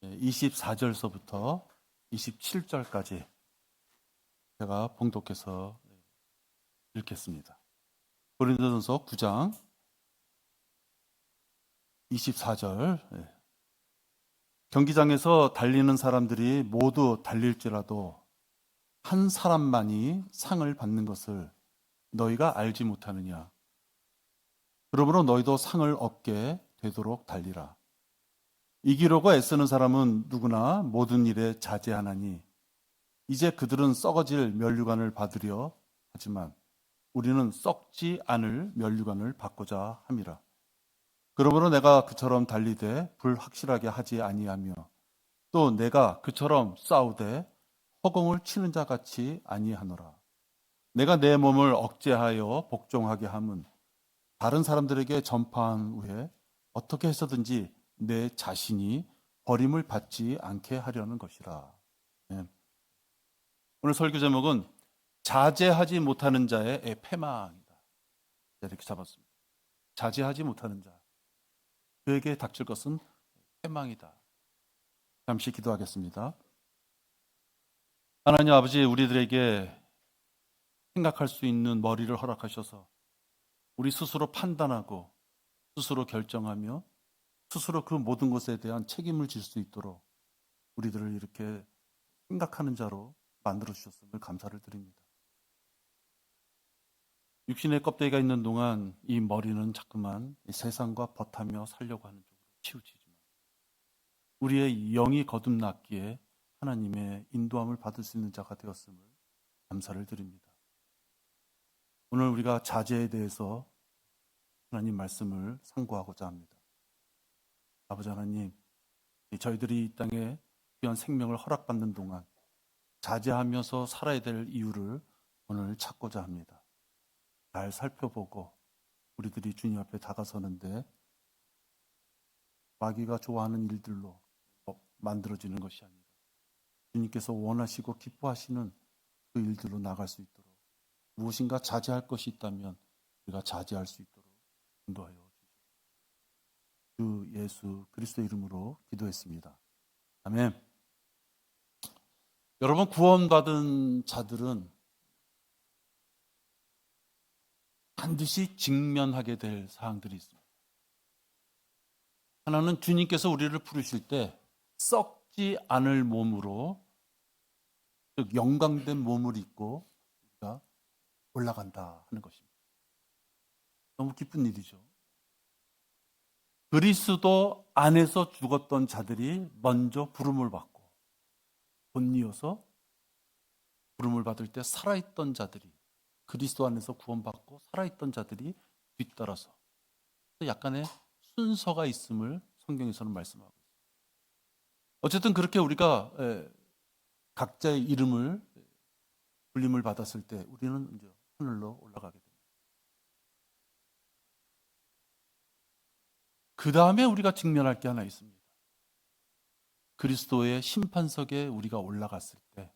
24절서부터 27절까지 제가 봉독해서 읽겠습니다. 고린도전서 9장 24절. 경기장에서 달리는 사람들이 모두 달릴지라도 한 사람만이 상을 받는 것을 너희가 알지 못하느냐. 그러므로 너희도 상을 얻게 되도록 달리라. 이기려고 애쓰는 사람은 누구나 모든 일에 자제하나니 이제 그들은 썩어질 면류관을 받으려 하지만 우리는 썩지 않을 면류관을 받고자 함이라. 그러므로 내가 그처럼 달리되 불확실하게 하지 아니하며 또 내가 그처럼 싸우되 허공을 치는 자 같이 아니하노라. 내가 내 몸을 억제하여 복종하게 함은 다른 사람들에게 전파한 후에 어떻게 해서든지 내 자신이 버림을 받지 않게 하려는 것이라. 오늘 설교 제목은 자제하지 못하는 자의 패망이다. 이렇게 잡았습니다. 자제하지 못하는 자, 그에게 닥칠 것은 패망이다. 잠시 기도하겠습니다. 하나님 아버지, 우리들에게 생각할 수 있는 머리를 허락하셔서 우리 스스로 판단하고 스스로 결정하며 스스로 그 모든 것에 대한 책임을 질 수 있도록 우리들을 이렇게 생각하는 자로 만들어 주셨음을 감사를 드립니다. 육신의 껍데기가 있는 동안 이 머리는 자꾸만 세상과 버타며 살려고 하는 쪽으로 치우치지만 우리의 영이 거듭났기에 하나님의 인도함을 받을 수 있는 자가 되었음을 감사를 드립니다. 오늘 우리가 자제에 대해서 하나님 말씀을 상고하고자 합니다. 아버지 하나님, 저희들이 이 땅에 귀한 생명을 허락받는 동안 자제하면서 살아야 될 이유를 오늘 찾고자 합니다. 잘 살펴보고 우리들이 주님 앞에 다가서는데 마귀가 좋아하는 일들로 만들어지는 것이 아니라 주님께서 원하시고 기뻐하시는 그 일들로 나갈 수 있도록 무엇인가 자제할 것이 있다면 우리가 자제할 수 있도록 인도하여 주시옵소서. 주 예수 그리스도 이름으로 기도했습니다. 아멘. 여러분, 구원받은 자들은 반드시 직면하게 될 사항들이 있습니다. 하나는 주님께서 우리를 부르실 때 썩지 않을 몸으로, 즉 영광된 몸을 입고 우리가 올라간다 하는 것입니다. 너무 기쁜 일이죠. 그리스도 안에서 죽었던 자들이 먼저 부름을 받고 본이어서 부름을 받을 때 살아있던 자들이, 그리스도 안에서 구원받고 살아있던 자들이 뒤따라서 약간의 순서가 있음을 성경에서는 말씀하고 있습니다. 어쨌든 그렇게 우리가 각자의 이름을 불림을 받았을 때 우리는 이제 하늘로 올라가게 됩니다. 그 다음에 우리가 직면할 게 하나 있습니다. 그리스도의 심판석에 우리가 올라갔을 때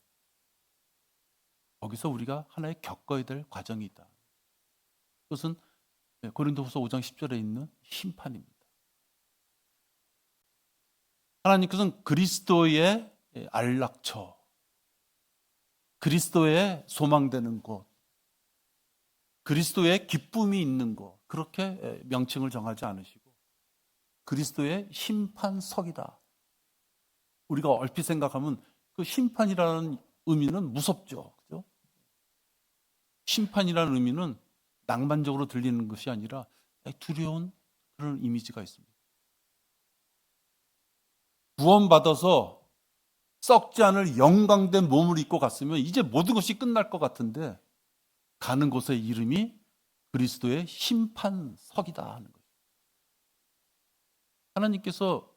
거기서 우리가 하나의 겪어야 될 과정이 있다. 그것은 고린도후서 5장 10절에 있는 심판입니다. 하나님께서는 그리스도의 안락처, 그리스도의 소망되는 곳, 그리스도의 기쁨이 있는 곳, 그렇게 명칭을 정하지 않으시고 그리스도의 심판석이다. 우리가 얼핏 생각하면 그 심판이라는 의미는 무섭죠. 그죠? 심판이라는 의미는 낭만적으로 들리는 것이 아니라 두려운 그런 이미지가 있습니다. 구원받아서 썩지 않을 영광된 몸을 입고 갔으면 이제 모든 것이 끝날 것 같은데 가는 곳의 이름이 그리스도의 심판석이다 하는 거죠. 하나님께서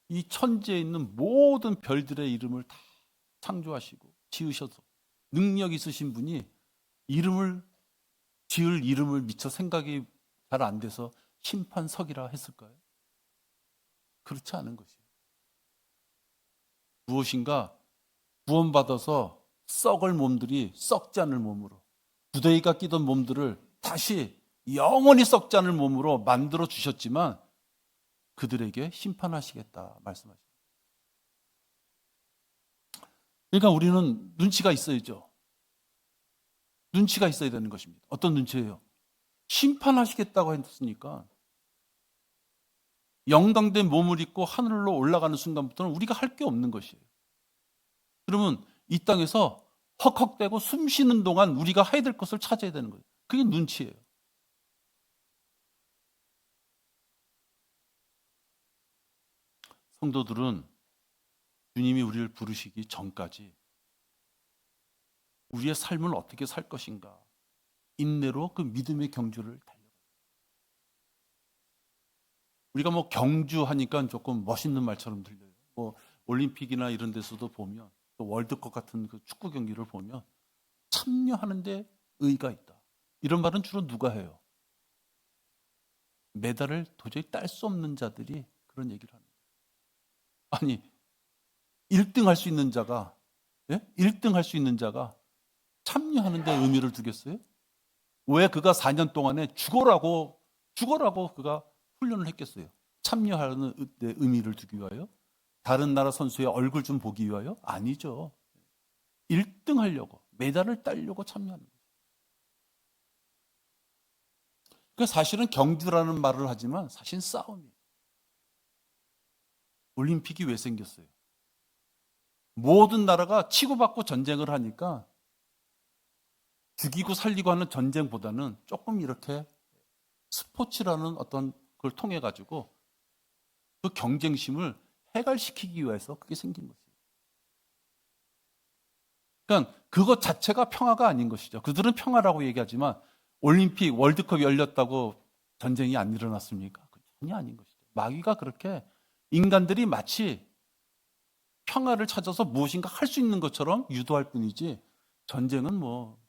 이 천지에 있는 모든 별들의 이름을 다 창조하시고 지으셔서 능력 있으신 분이 지을 이름을 미처 생각이 잘 안 돼서 심판석이라 했을까요? 그렇지 않은 것이에요. 무엇인가 구원받아서 썩을 몸들이 썩지 않을 몸으로, 구더기가 끼던 몸들을 다시 영원히 썩지 않을 몸으로 만들어 주셨지만 그들에게 심판하시겠다 말씀하십니다. 그러니까 우리는 눈치가 있어야죠. 눈치가 있어야 되는 것입니다. 어떤 눈치예요? 심판하시겠다고 했으니까 영광된 몸을 입고 하늘로 올라가는 순간부터는 우리가 할 게 없는 것이에요. 그러면 이 땅에서 헉헉대고 숨 쉬는 동안 우리가 해야 될 것을 찾아야 되는 거예요. 그게 눈치예요. 성도들은 주님이 우리를 부르시기 전까지 우리의 삶을 어떻게 살 것인가 인내로 그 믿음의 경주를 달려가요. 우리가 뭐 경주하니까 조금 멋있는 말처럼 들려요. 뭐 올림픽이나 이런 데서도 보면 또 월드컵 같은 그 축구 경기를 보면 참여하는데 의의가 있다. 이런 말은 주로 누가 해요? 메달을 도저히 딸 수 없는 자들이 그런 얘기를 하는 거예요. 아니 1등 할 수 있는 자가 1등 할 수 있는 자가 참여하는 데 의미를 두겠어요? 왜 그가 4년 동안에 죽어라고 그가 훈련을 했겠어요? 참여하는 데 의미를 두기 위하여? 다른 나라 선수의 얼굴 좀 보기 위하여? 아니죠. 1등 하려고, 메달을 따려고 참여하는 거예요. 그러니까 사실은 경주라는 말을 하지만 사실 싸움이에요. 올림픽이 왜 생겼어요? 모든 나라가 치고받고 전쟁을 하니까 죽이고 살리고 하는 전쟁보다는 조금 이렇게 스포츠라는 어떤 걸 통해 가지고 그 경쟁심을 해갈시키기 위해서 그게 생긴 거죠. 그러니까 그것 자체가 평화가 아닌 것이죠. 그들은 평화라고 얘기하지만 올림픽, 월드컵이 열렸다고 전쟁이 안 일어났습니까? 전혀 아닌 것이죠. 마귀가 그렇게 인간들이 마치 평화를 찾아서 무엇인가 할 수 있는 것처럼 유도할 뿐이지 전쟁은 뭐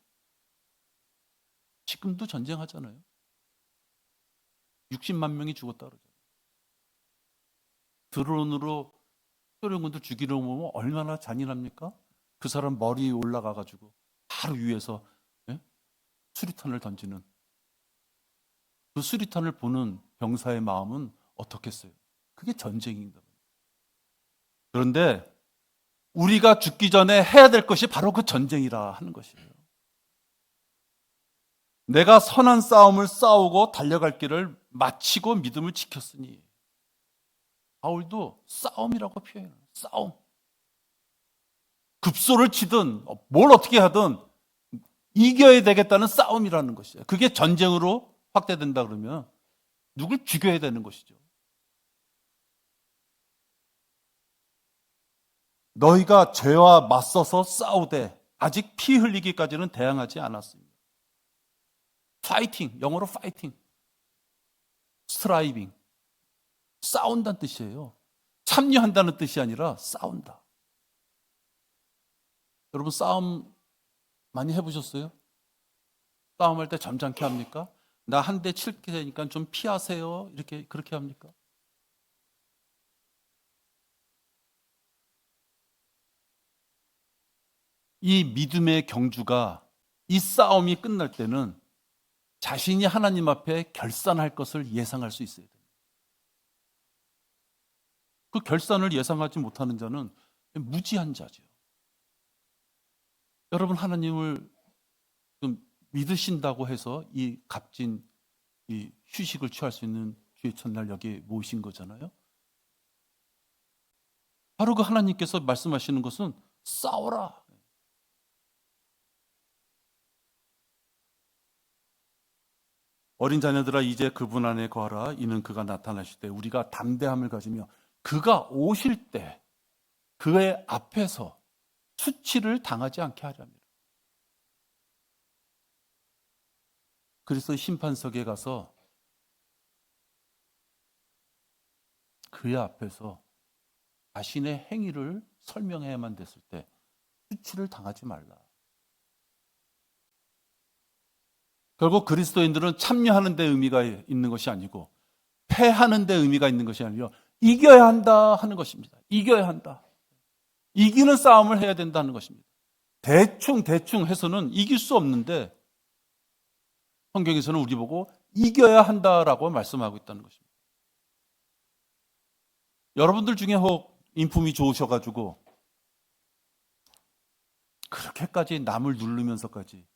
지금도 전쟁하잖아요. 60만 명이 죽었다 그러잖아요. 드론으로 소련군들 죽이려고 보면 얼마나 잔인합니까? 그 사람 머리 올라가 가지고 바로 위에서 수리탄을 던지는 그 수리탄을 보는 병사의 마음은 어떻겠어요? 그게 전쟁입니다. 그런데 우리가 죽기 전에 해야 될 것이 바로 그 전쟁이라 하는 것이에요. 내가 선한 싸움을 싸우고 달려갈 길을 마치고 믿음을 지켰으니 바울도 싸움이라고 표현해요. 싸움. 급소를 치든 뭘 어떻게 하든 이겨야 되겠다는 싸움이라는 것이에요. 그게 전쟁으로 확대된다 그러면 누굴 죽여야 되는 것이죠. 너희가 죄와 맞서서 싸우되 아직 피 흘리기까지는 대항하지 않았습니다. 파이팅, 영어로 파이팅, 스트라이빙, 싸운다는 뜻이에요. 참여한다는 뜻이 아니라 싸운다. 여러분 싸움 많이 해보셨어요? 싸움할 때 점잖게 합니까? 나 한 대 칠 테니까 좀 피하세요. 이렇게 그렇게 합니까? 이 믿음의 경주가 이 싸움이 끝날 때는 자신이 하나님 앞에 결산할 것을 예상할 수 있어야 됩니다. 그 결산을 예상하지 못하는 자는 무지한 자죠. 여러분 하나님을 믿으신다고 해서 이 값진 이 휴식을 취할 수 있는 주의 첫날 여기에 모이신 거잖아요. 바로 그 하나님께서 말씀하시는 것은 싸워라. 어린 자녀들아 이제 그분 안에 거하라. 이는 그가 나타나실 때 우리가 담대함을 가지며 그가 오실 때 그의 앞에서 수치를 당하지 않게 하렵니다. 그래서 심판석에 가서 그의 앞에서 자신의 행위를 설명해야만 됐을 때 수치를 당하지 말라. 결국 그리스도인들은 참여하는 데 의미가 있는 것이 아니고 패하는 데 의미가 있는 것이 아니라 이겨야 한다 하는 것입니다. 이겨야 한다. 이기는 싸움을 해야 된다는 것입니다. 대충 해서는 이길 수 없는데 성경에서는 우리 보고 이겨야 한다라고 말씀하고 있다는 것입니다. 여러분들 중에 혹 인품이 좋으셔가지고 그렇게까지 남을 누르면서까지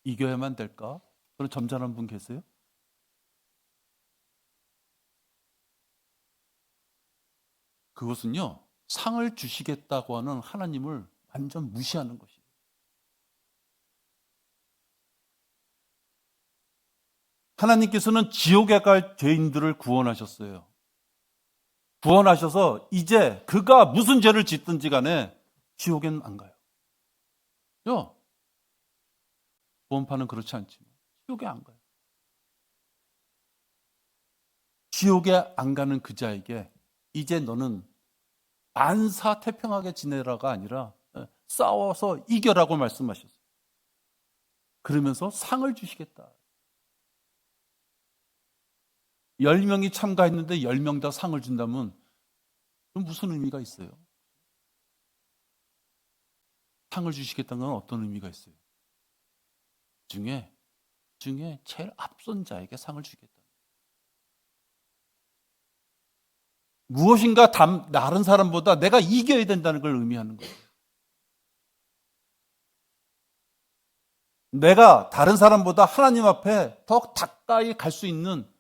이겨야만 될까? 그런 점잖은 분 계세요? 그것은요, 상을 주시겠다고 하는 하나님을 완전 무시하는 것이에요. 하나님께서는 지옥에 갈 죄인들을 구원하셨어요. 구원하셔서 이제 그가 무슨 죄를 짓든지 간에 지옥엔 안 가요. 요 구원파는 그렇지 않지만 지옥에 안 가요. 지옥에 안 가는 그 자에게 이제 너는 만사태평하게 지내라가 아니라 싸워서 이겨라고 말씀하셨어요. 그러면서 상을 주시겠다. 10명이 참가했는데 10명 다 상을 준다면 그럼 무슨 의미가 있어요? 상을 주시겠다는 건 어떤 의미가 있어요? 중에 제일 앞선 자에게 상을 주겠다. 무엇인가 다른 사람보다 내가 이겨야 된다는 걸 의미하는 거예요. 내가 다른 사람보다 하나님 앞에 더 가까이 갈 수 있는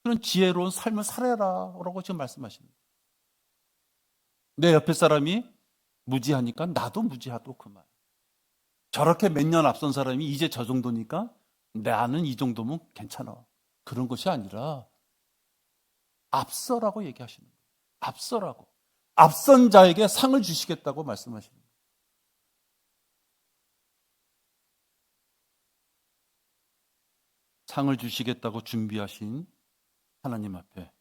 그런 지혜로운 삶을 살아라라고 지금 말씀하시는 거예요. 내 옆에 사람이 무지하니까 나도 무지하도 그만. 저렇게 몇 년 앞선 사람이 이제 저 정도니까 나는 이 정도면 괜찮아. 그런 것이 아니라 앞서라고 얘기하시는 거예요. 앞서라고. 앞선 자에게 상을 주시겠다고 말씀하시는 거예요. 상을 주시겠다고 준비하신 하나님 앞에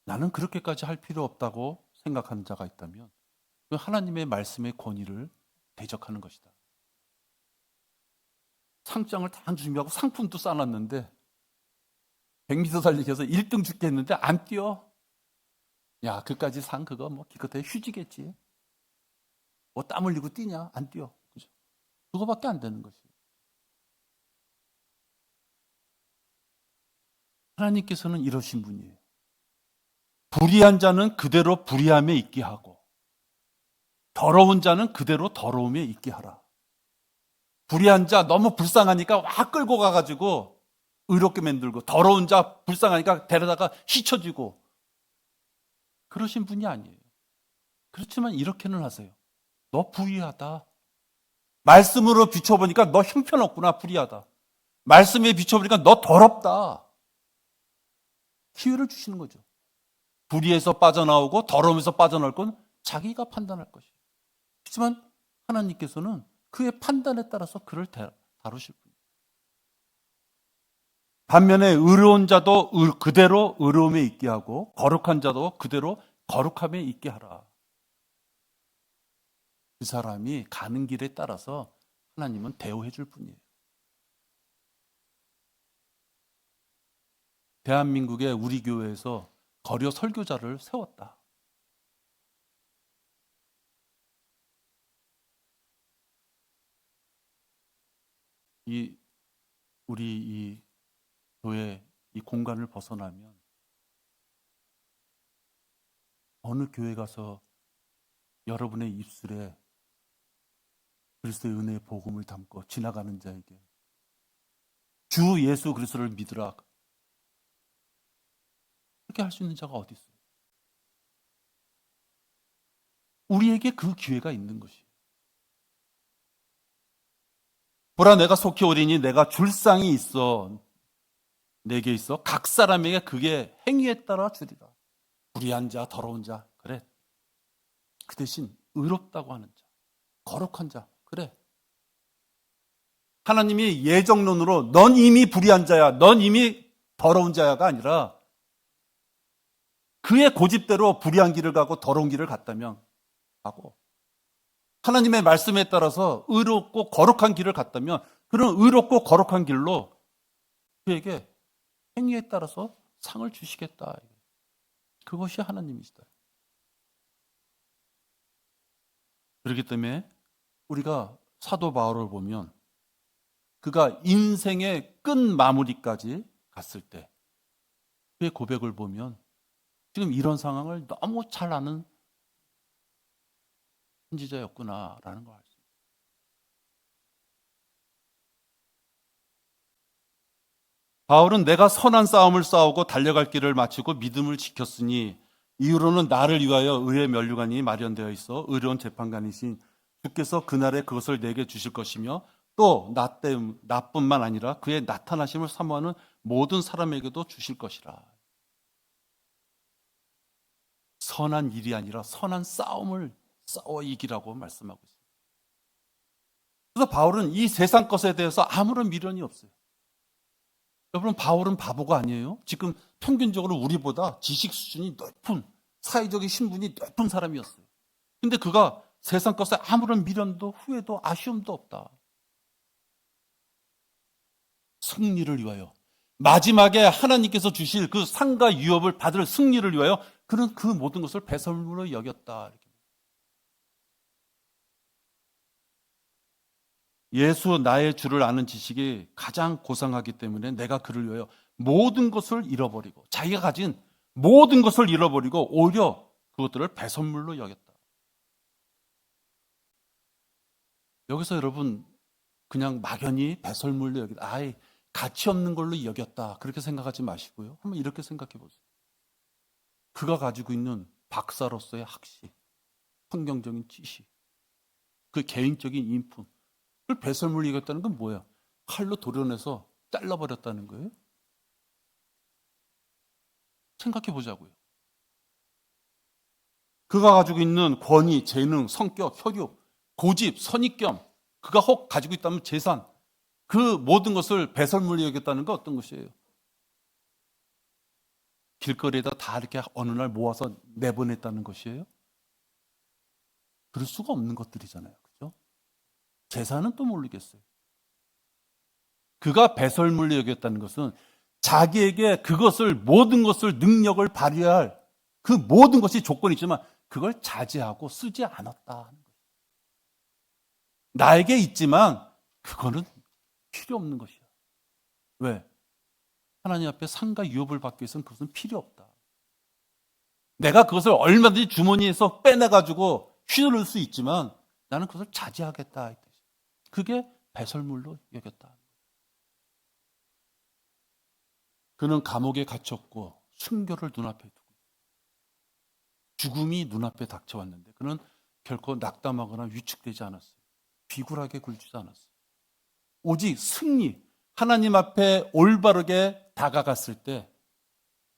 나는 그렇게까지 할 필요 없다고 생각하는 자가 있다면 그 하나님의 말씀의 권위를 대적하는 것이다. 상장을 다 준비하고 상품도 싸놨는데 100m 달리기에서 1등 죽겠는데 안 뛰어. 야, 그까지 상 그거 뭐 기껏해 휴지겠지. 뭐 땀 흘리고 뛰냐? 안 뛰어. 그죠? 그거밖에 안 되는 것이. 하나님께서는 이러신 분이에요. 불의한 자는 그대로 불의함에 있게 하고 더러운 자는 그대로 더러움에 있게 하라. 불의한 자 너무 불쌍하니까 와 끌고 가가지고 의롭게 만들고 더러운 자 불쌍하니까 데려다가 휘쳐지고 그러신 분이 아니에요. 그렇지만 이렇게는 하세요. 너 불의하다. 말씀으로 비춰보니까 너 형편없구나. 불의하다. 말씀에 비춰보니까 너 더럽다. 기회를 주시는 거죠. 불의에서 빠져나오고 더러움에서 빠져나올 건 자기가 판단할 것이에요. 하지만 하나님께서는 그의 판단에 따라서 그를 다루실 분이에요. 반면에 의로운 자도 그대로 의로움에 있게 하고 거룩한 자도 그대로 거룩함에 있게 하라. 그 사람이 가는 길에 따라서 하나님은 대우해 줄 뿐이에요. 대한민국의 우리 교회에서 거려 설교자를 세웠다. 우리 이 교회 이 공간을 벗어나면 어느 교회 가서 여러분의 입술에 그리스도의 은혜의 복음을 담고 지나가는 자에게 주 예수 그리스도를 믿으라. 그렇게 할 수 있는 자가 어디 있어요? 우리에게 그 기회가 있는 것이에요. 보라 내가 속히 오리니 내가 줄 상이 있어. 내게 있어. 각 사람에게 그게 행위에 따라 주리라. 불의한 자, 더러운 자, 그래. 그 대신 의롭다고 하는 자, 거룩한 자, 그래. 하나님이 예정론으로 넌 이미 불의한 자야, 넌 이미 더러운 자야가 아니라 그의 고집대로 불의한 길을 가고 더러운 길을 갔다면 가고 하나님의 말씀에 따라서 의롭고 거룩한 길을 갔다면 그런 의롭고 거룩한 길로 그에게 행위에 따라서 상을 주시겠다. 그것이 하나님이시다. 그렇기 때문에 우리가 사도 바울을 보면 그가 인생의 끝 마무리까지 갔을 때 그의 고백을 보면 지금 이런 상황을 너무 잘 아는 선지자였구나라는 걸 알 수 있어요. 바울은 내가 선한 싸움을 싸우고 달려갈 길을 마치고 믿음을 지켰으니 이후로는 나를 위하여 의의 면류관이 마련되어 있어 의로운 재판관이신 주께서 그날에 그것을 내게 주실 것이며 또 나뿐만 아니라 그의 나타나심을 사모하는 모든 사람에게도 주실 것이라. 선한 일이 아니라 선한 싸움을 싸워 이기라고 말씀하고 있습니다. 그래서 바울은 이 세상 것에 대해서 아무런 미련이 없어요. 여러분, 바울은 바보가 아니에요. 지금 평균적으로 우리보다 지식 수준이 높은, 사회적인 신분이 높은 사람이었어요. 근데 그가 세상 것에 아무런 미련도 후회도 아쉬움도 없다. 승리를 위하여, 마지막에 하나님께서 주실 그 상과 유업을 받을 승리를 위하여 그는 그 모든 것을 배설물로 여겼다. 예수 나의 주를 아는 지식이 가장 고상하기 때문에 내가 그를 위하여 모든 것을 잃어버리고 자기가 가진 모든 것을 잃어버리고 오히려 그것들을 배설물로 여겼다. 여기서 여러분 그냥 막연히 배설물로 여겼다. 아이 가치 없는 걸로 여겼다. 그렇게 생각하지 마시고요. 한번 이렇게 생각해 보세요. 그가 가지고 있는 박사로서의 학식, 성경적인 지식, 그 개인적인 인품, 그걸 배설물로 여겼다는 건 뭐야? 칼로 도려내서 잘라버렸다는 거예요? 생각해 보자고요. 그가 가지고 있는 권위, 재능, 성격, 혈육, 고집, 선입견, 그가 혹 가지고 있다면 재산, 그 모든 것을 배설물로 여겼다는 건 어떤 것이에요? 길거리에다 다 이렇게 어느 날 모아서 내보냈다는 것이에요? 그럴 수가 없는 것들이잖아요. 그죠? 재산은 또 모르겠어요. 그가 배설물로 여겼다는 것은 자기에게 그것을 모든 것을 능력을 발휘할 그 모든 것이 조건이 있지만 그걸 자제하고 쓰지 않았다 하는 거예요. 나에게 있지만 그거는 필요 없는 것이야. 왜? 하나님 앞에 상과 유업을 받기 위해서는 그것은 필요 없다. 내가 그것을 얼마든지 주머니에서 빼내가지고 휘두를 수 있지만 나는 그것을 자제하겠다. 그게 배설물로 여겼다. 그는 감옥에 갇혔고 순교를 눈앞에 두고 죽음이 눈앞에 닥쳐왔는데 그는 결코 낙담하거나 위축되지 않았어요. 비굴하게 굴지도 않았어요. 오직 승리, 하나님 앞에 올바르게 다가갔을 때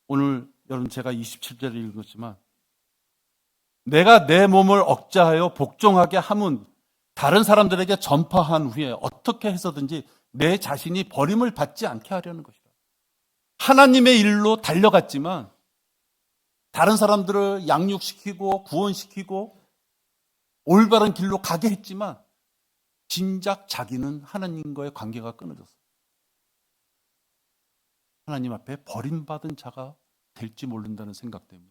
오늘 여러분 제가 27절을 읽었지만 내가 내 몸을 억제하여 복종하게 함은 다른 사람들에게 전파한 후에 어떻게 해서든지 내 자신이 버림을 받지 않게 하려는 것이다. 하나님의 일로 달려갔지만 다른 사람들을 양육시키고 구원시키고 올바른 길로 가게 했지만 진작 자기는 하나님과의 관계가 끊어졌어요. 하나님 앞에 버림받은 자가 될지 모른다는 생각 때문에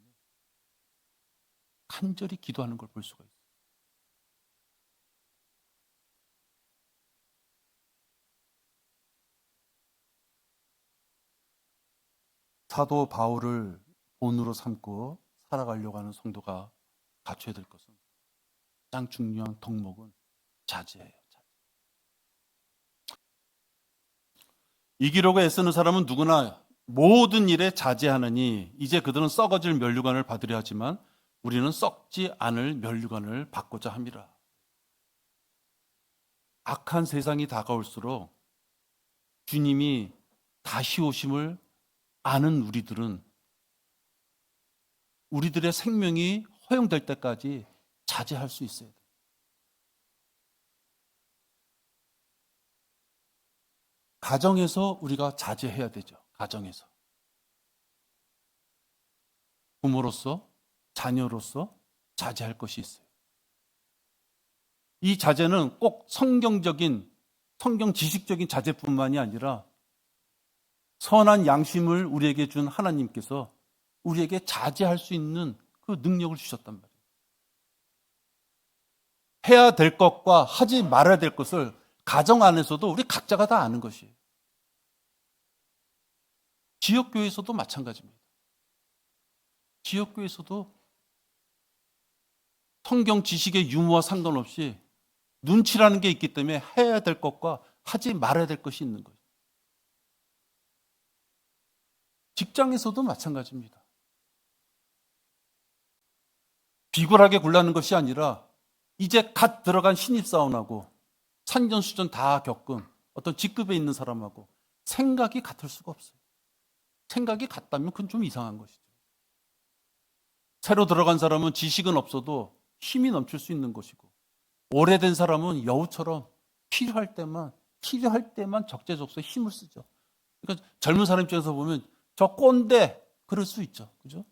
간절히 기도하는 걸 볼 수가 있어요. 사도 바울을 본으로 삼고 살아가려고 하는 성도가 갖춰야 될 것은 가장 중요한 덕목은 자제예요. 이기려고 애쓰는 사람은 누구나 모든 일에 자제하느니 이제 그들은 썩어질 면류관을 받으려 하지만 우리는 썩지 않을 면류관을 받고자 함이라. 악한 세상이 다가올수록 주님이 다시 오심을 아는 우리들은 우리들의 생명이 허용될 때까지 자제할 수 있어야 돼요. 가정에서 우리가 자제해야 되죠. 가정에서. 부모로서, 자녀로서 자제할 것이 있어요. 이 자제는 꼭 성경 지식적인 자제뿐만이 아니라 선한 양심을 우리에게 준 하나님께서 우리에게 자제할 수 있는 그 능력을 주셨단 말이에요. 해야 될 것과 하지 말아야 될 것을 가정 안에서도 우리 각자가 다 아는 것이에요. 지역교회에서도 마찬가지입니다. 지역교회에서도 성경 지식의 유무와 상관없이 눈치라는 게 있기 때문에 해야 될 것과 하지 말아야 될 것이 있는 거예요. 직장에서도 마찬가지입니다. 비굴하게 굴라는 것이 아니라 이제 갓 들어간 신입사원하고 산전수전 다 겪은 어떤 직급에 있는 사람하고 생각이 같을 수가 없어요. 생각이 같다면 그건 좀 이상한 것이죠. 새로 들어간 사람은 지식은 없어도 힘이 넘칠 수 있는 것이고, 오래된 사람은 여우처럼 필요할 때만 적재적소에 힘을 쓰죠. 그러니까 젊은 사람 입장에서 보면 저 꼰대 그럴 수 있죠. 그죠?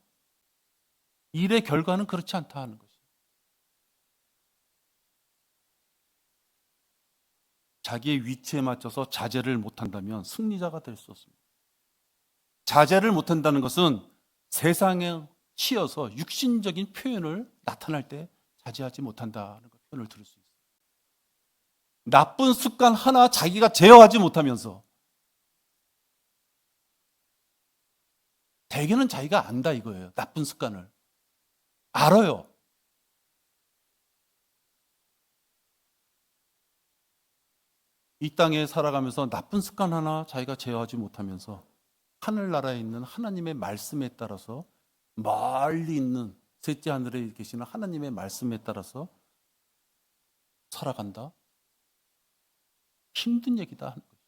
일의 결과는 그렇지 않다 하는 것이죠. 자기의 위치에 맞춰서 자제를 못한다면 승리자가 될 수 없습니다. 자제를 못한다는 것은 세상에 치여서 육신적인 표현을 나타날 때 자제하지 못한다는 표현을 들을 수 있어요. 나쁜 습관 하나 자기가 제어하지 못하면서 대개는 자기가 안다 이거예요. 나쁜 습관을 알아요. 이 땅에 살아가면서 나쁜 습관 하나 자기가 제어하지 못하면서 하늘나라에 있는 하나님의 말씀에 따라서 멀리 있는 셋째 하늘에 계시는 하나님의 말씀에 따라서 살아간다? 힘든 얘기다 하는 거죠.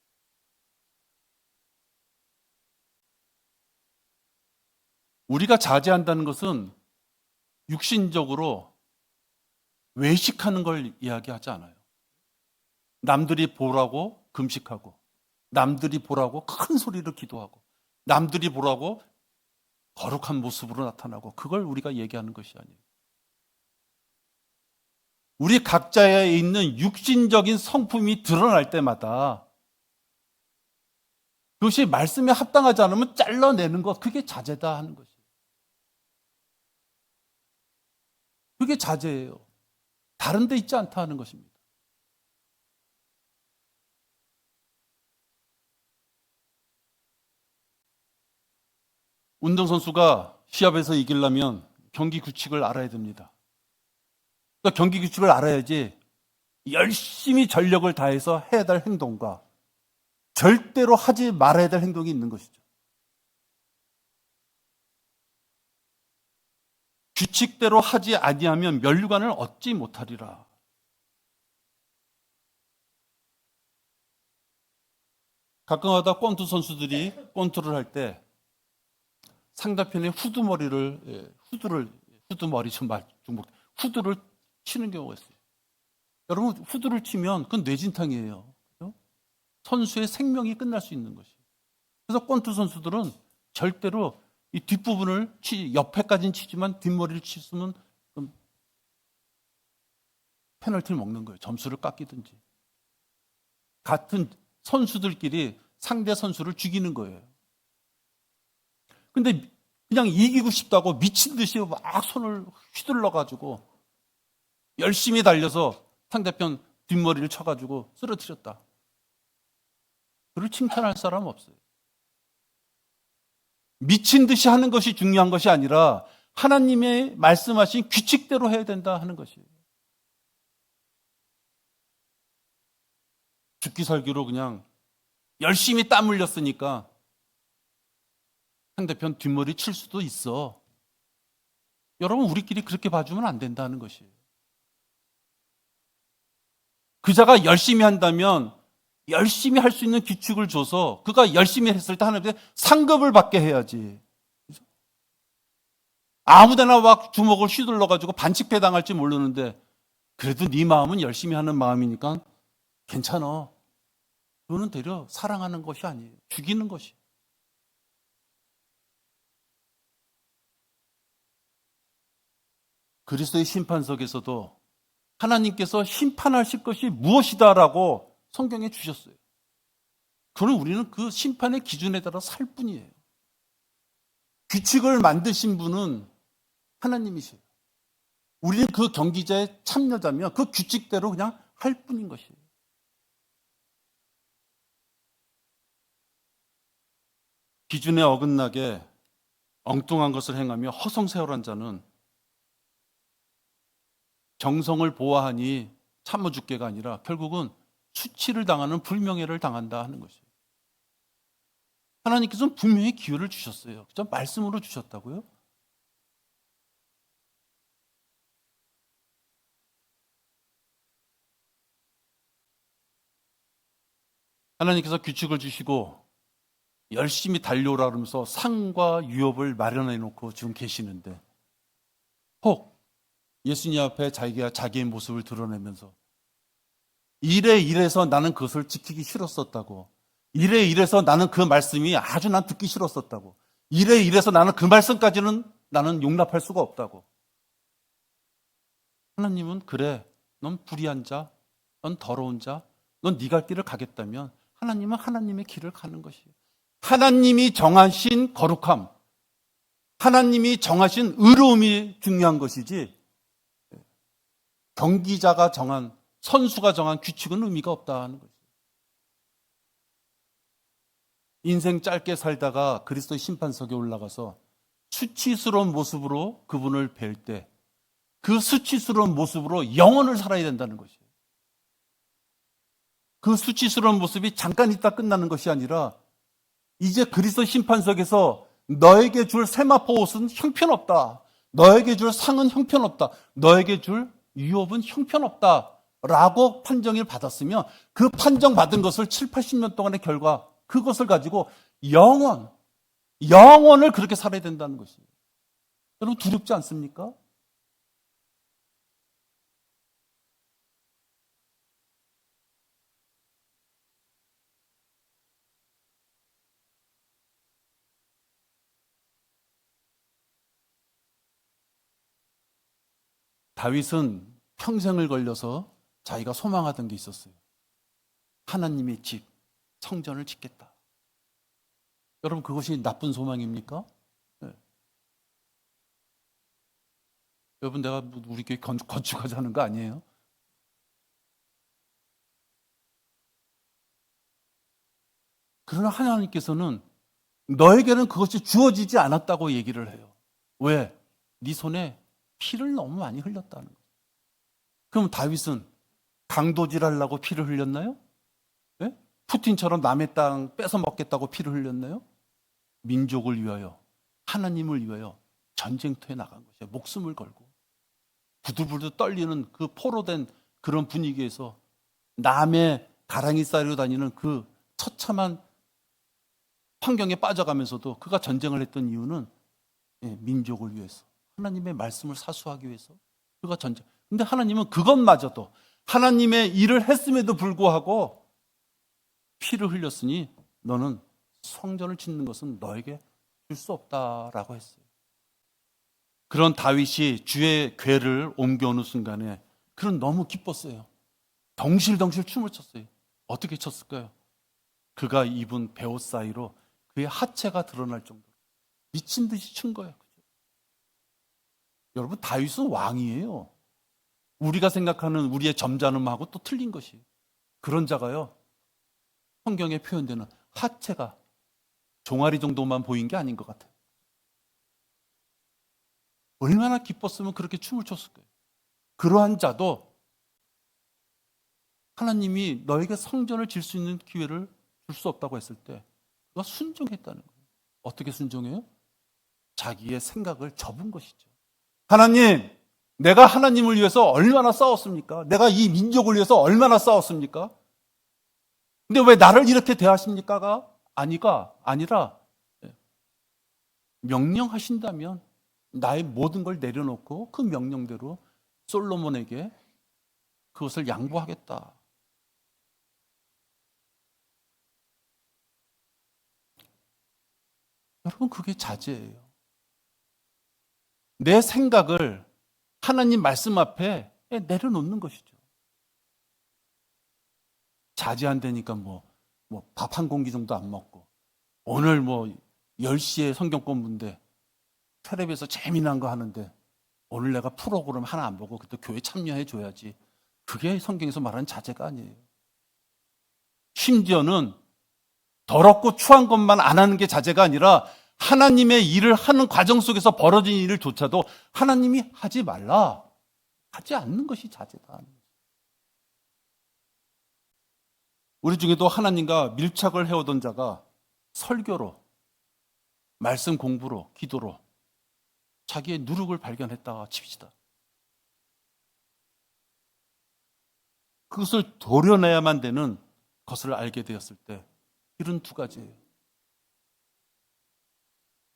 우리가 자제한다는 것은 육신적으로 외식하는 걸 이야기하지 않아요. 남들이 보라고 금식하고, 남들이 보라고 큰 소리로 기도하고, 남들이 보라고 거룩한 모습으로 나타나고, 그걸 우리가 얘기하는 것이 아니에요. 우리 각자에 있는 육신적인 성품이 드러날 때마다 그것이 말씀에 합당하지 않으면 잘라내는 것, 그게 자제다 하는 것이에요. 그게 자제예요. 다른 데 있지 않다 하는 것입니다. 운동선수가 시합에서 이기려면 경기 규칙을 알아야 됩니다. 그러니까 경기 규칙을 알아야지 열심히 전력을 다해서 해야 될 행동과 절대로 하지 말아야 될 행동이 있는 것이죠. 규칙대로 하지 아니하면 면류관을 얻지 못하리라. 가끔가다 권투 선수들이 권투를 할 때 상대편의 후드를 치는 경우가 있어요. 여러분, 후드를 치면 그건 뇌진탕이에요. 그렇죠? 선수의 생명이 끝날 수 있는 것이에요. 그래서 권투 선수들은 절대로 이 뒷부분을 옆에까지는 치지만 뒷머리를 치면 페널티를 먹는 거예요. 점수를 깎이든지. 같은 선수들끼리 상대 선수를 죽이는 거예요. 근데 그냥 이기고 싶다고 미친 듯이 막 손을 휘둘러가지고 열심히 달려서 상대편 뒷머리를 쳐가지고 쓰러뜨렸다. 그를 칭찬할 사람 없어요. 미친 듯이 하는 것이 중요한 것이 아니라 하나님의 말씀하신 규칙대로 해야 된다 하는 것이에요. 죽기 살기로 그냥 열심히 땀 흘렸으니까 상대편 뒷머리 칠 수도 있어. 여러분, 우리끼리 그렇게 봐주면 안 된다는 것이에요. 그자가 열심히 한다면 열심히 할 수 있는 규칙을 줘서 그가 열심히 했을 때 하나님께 상급을 받게 해야지. 아무데나 막 주먹을 휘둘러가지고 반칙패 당할지 모르는데 그래도 네 마음은 열심히 하는 마음이니까 괜찮아. 그거는 되려 사랑하는 것이 아니에요. 죽이는 것이. 그리스도의 심판석에서도 하나님께서 심판하실 것이 무엇이다라고 성경에 주셨어요. 그럼 우리는 그 심판의 기준에 따라 살 뿐이에요. 규칙을 만드신 분은 하나님이세요. 우리는 그 경기자의 참여자면 그 규칙대로 그냥 할 뿐인 것이에요. 기준에 어긋나게 엉뚱한 것을 행하며 허송세월한 자는 정성을 보아하니 참아 죽게가 아니라 결국은 수치를 당하는 불명예를 당한다 하는 것이에요. 하나님께서는 분명히 기회를 주셨어요. 그죠? 말씀으로 주셨다고요? 하나님께서 규칙을 주시고 열심히 달려오라 그러면서 상과 유업을 마련해 놓고 지금 계시는데, 혹 예수님 앞에 자기의 모습을 드러내면서 이래서 나는 그것을 지키기 싫었었다고, 이래서 나는 그 말씀이 아주 난 듣기 싫었었다고, 이래서 나는 그 말씀까지는 나는 용납할 수가 없다고. 하나님은 그래, 넌 불의한 자, 넌 더러운 자, 넌 네 갈 길을 가겠다면 하나님은 하나님의 길을 가는 것이에요. 하나님이 정하신 거룩함, 하나님이 정하신 의로움이 중요한 것이지 경기자가 정한, 선수가 정한 규칙은 의미가 없다는 거죠. 인생 짧게 살다가 그리스도의 심판석에 올라가서 수치스러운 모습으로 그분을 뵐 때 그 수치스러운 모습으로 영원을 살아야 된다는 것이에요. 그 수치스러운 모습이 잠깐 있다 끝나는 것이 아니라 이제 그리스도 심판석에서 너에게 줄 세마포 옷은 형편없다, 너에게 줄 상은 형편없다, 너에게 줄 유업은 형편없다 라고 판정을 받았으면 그 판정받은 것을 7, 80년 동안의 결과, 그것을 가지고 영원을 그렇게 살아야 된다는 것이에요. 여러분 두렵지 않습니까? 다윗은 평생을 걸려서 자기가 소망하던 게 있었어요. 하나님의 집, 성전을 짓겠다. 여러분 그것이 나쁜 소망입니까? 네. 여러분 내가 우리 교회 건축하자는 거 아니에요? 그러나 하나님께서는 너에게는 그것이 주어지지 않았다고 얘기를 해요. 왜? 네 손에 피를 너무 많이 흘렸다는 거예요. 그럼 다윗은 강도질하려고 피를 흘렸나요? 네? 푸틴처럼 남의 땅 뺏어 먹겠다고 피를 흘렸나요? 민족을 위하여, 하나님을 위하여 전쟁터에 나간 것이에요. 목숨을 걸고 부들부들 떨리는 그 포로된 그런 분위기에서 남의 가랑이 싸리고 다니는 그 처참한 환경에 빠져가면서도 그가 전쟁을 했던 이유는 민족을 위해서, 하나님의 말씀을 사수하기 위해서 그가 전쟁. 근데 하나님은 그것마저도, 하나님의 일을 했음에도 불구하고 피를 흘렸으니 너는 성전을 짓는 것은 너에게 줄 수 없다라고 했어요. 그런 다윗이 주의 궤를 옮겨오는 순간에 그는 너무 기뻤어요. 덩실덩실 춤을 췄어요. 어떻게 췄을까요? 그가 입은 베옷 사이로 그의 하체가 드러날 정도로 미친 듯이 춘 거예요. 여러분 다윗은 왕이에요. 우리가 생각하는 우리의 점잖음하고 또 틀린 것이에요. 그런 자가요, 성경에 표현되는 하체가 종아리 정도만 보인 게 아닌 것 같아요. 얼마나 기뻤으면 그렇게 춤을 췄을 거예요. 그러한 자도 하나님이 너에게 성전을 질 수 있는 기회를 줄 수 없다고 했을 때 그가 순종했다는 거예요. 어떻게 순종해요? 자기의 생각을 접은 것이죠. 하나님, 내가 하나님을 위해서 얼마나 싸웠습니까? 내가 이 민족을 위해서 얼마나 싸웠습니까? 근데 왜 나를 이렇게 대하십니까가 아니라 명령하신다면 나의 모든 걸 내려놓고 그 명령대로 솔로몬에게 그것을 양보하겠다. 여러분 그게 자제예요. 내 생각을 하나님 말씀 앞에 내려놓는 것이죠. 자제한다니까 밥 한 공기 정도 안 먹고, 오늘 10시에 성경 공부인데 텔레비에서 재미난 거 하는데 오늘 내가 프로그램 하나 안 보고 그때 교회 참여해 줘야지. 그게 성경에서 말하는 자제가 아니에요. 심지어는 더럽고 추한 것만 안 하는 게 자제가 아니라 하나님의 일을 하는 과정 속에서 벌어진 일을 조차도 하나님이 하지 말라, 하지 않는 것이 자제다. 우리 중에도 하나님과 밀착을 해오던 자가 설교로, 말씀 공부로, 기도로 자기의 누룩을 발견했다가 칩시다. 그것을 도려내야만 되는 것을 알게 되었을 때 길은 두 가지예요.